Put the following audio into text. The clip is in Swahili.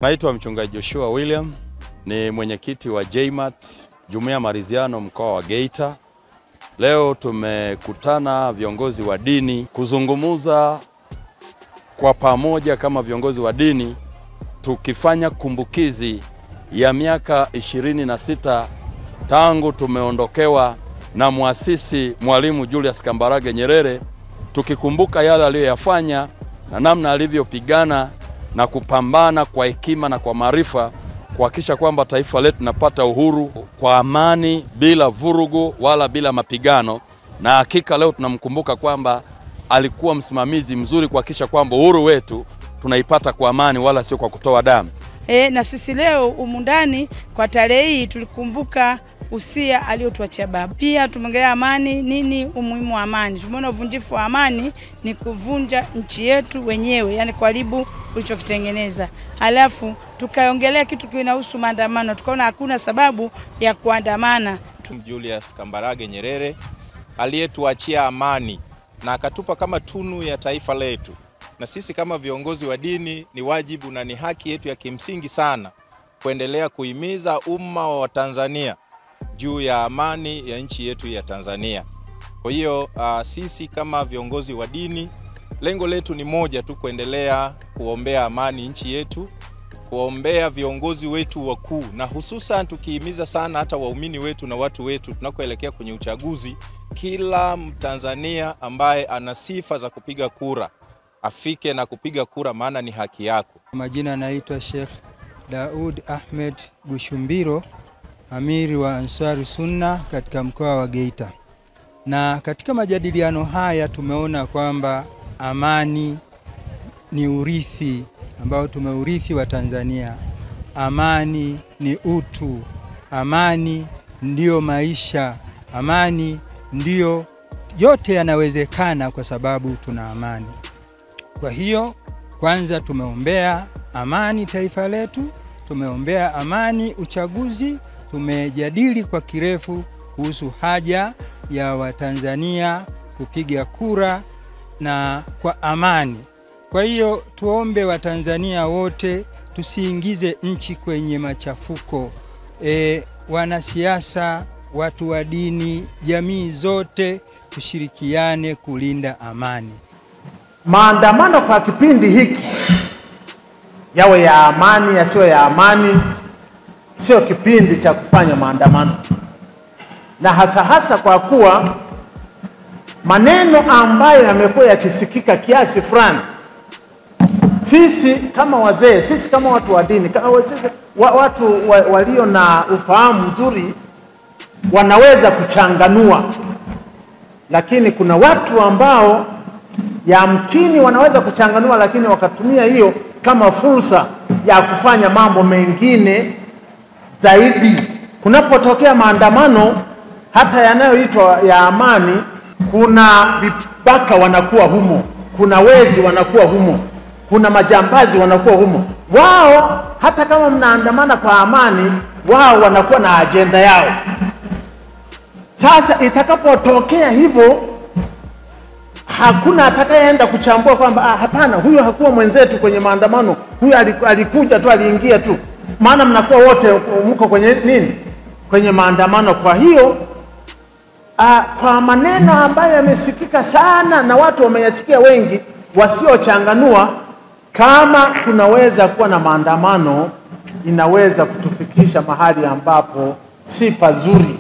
Naitwa Mchungaji Joshua William, ni mwenyekiti wa JMAT, Jumuiya Maridhiano mkoa wa Geita. Leo tumekutana viongozi wa dini kuzungumuza kwa pamoja kama viongozi wa dini, tukifanya kumbukizi ya miaka 26 tangu tumeondokewa na muasisi Mwalimu Julius Kambarage Nyerere, tukikumbuka yale aliyoyafanya na namna alivyopigana na kupambana kwa hekima na kwa maarifa kuhakikisha kwamba taifa letu linapata uhuru kwa amani, bila vurugu wala bila mapigano. Na hakika leo tunamkumbuka kwamba alikuwa msimamizi mzuri kuhakikisha kwamba uhuru wetu tunaipata kwa amani wala sio kwa kutoa damu. Na sisi leo umundani kwa tarehe hii tulikumbuka usia aliotuachia baba. Pia tumeongelea amani, nini umuhimu wa amani. Tumeona uvunjifu wa amani ni kuvunja nchi yetu wenyewe, yani kuharibu ulichokitengeneza. Halafu tukaongelea kitu kinahusu maandamano. Tukaona hakuna sababu ya kuandamana. Julius Kambarage Nyerere aliyetuachia amani na akatupa kama tunu ya taifa letu. Na sisi kama viongozi wa dini ni wajibu na ni haki yetu ya kimsingi sana kuendelea kuhimiza umma wa Tanzania juu ya amani ya nchi yetu ya Tanzania. Kwa hiyo sisi kama viongozi wa dini, lengo letu ni moja tu, kuendelea kuombea amani nchi yetu, kuombea viongozi wetu wakuu, na hususan tukihimiza sana hata waumini wetu na watu wetu tunakoelekea kwenye uchaguzi, kila Mtanzania ambaye ana sifa za kupiga kura afike na kupiga kura, maana ni haki yako. Majina naitwa Sheikh Daud Ahmed Bushumbiro, amiri wa Ansari Sunna katika mkoa wa Geita. Na katika majadiliano haya tumeona kwamba amani ni urithi ambao tumeurithi wa Tanzania. Amani ni utu, amani ndio maisha, amani ndio yote yanawezekana kwa sababu tuna amani. Kwa hiyo kwanza tumeombea amani taifa letu, tumeombea amani uchaguzi, tumejadili kwa kirefu kuhusu haja ya Watanzania kupiga kura na kwa amani. Kwa hiyo tuombe Watanzania wote tusiingize nchi kwenye machafuko. Wanasiasa, watu wa dini, jamii zote tushirikiane kulinda amani. Maandamano kwa kipindi hiki, yawe ya amani yasiyo ya amani, sio kipindi cha kufanya maandamano. Na hasa kwa kuwa maneno ambayo yamekuwa yakisikika kiasi fulani, sisi kama wazee, sisi kama watu wa dini, watu walio na ufahamu mzuri wanaweza kuchanganua, lakini kuna watu ambao yamkini wanaweza kuchanganua lakini wakatumia hiyo kama fursa ya kufanya mambo mengine zaidi. Kunapotokea maandamano hata yanayoitwa ya amani, kuna vibaka wanakuwa humo, kuna wezi wanakuwa humo, kuna majambazi wanakuwa humo. Wao hata kama mnaandamana kwa amani, wao wanakuwa na agenda yao. Sasa itakapotokea hivyo, hakuna atakayeenda kuchambua kwamba hapana, huyo hakuwa mwenzetu kwenye maandamano, huyo alikuja tu, aliingia tu, maana mnakuwa wote mko kwenye nini, kwenye maandamano. Kwa hiyo kwa maneno ambayo yamesikika sana na watu wameyasikia wengi wasiochanganua, kama kunaweza kuwa na maandamano, inaweza kutufikisha mahali ambapo si pazuri.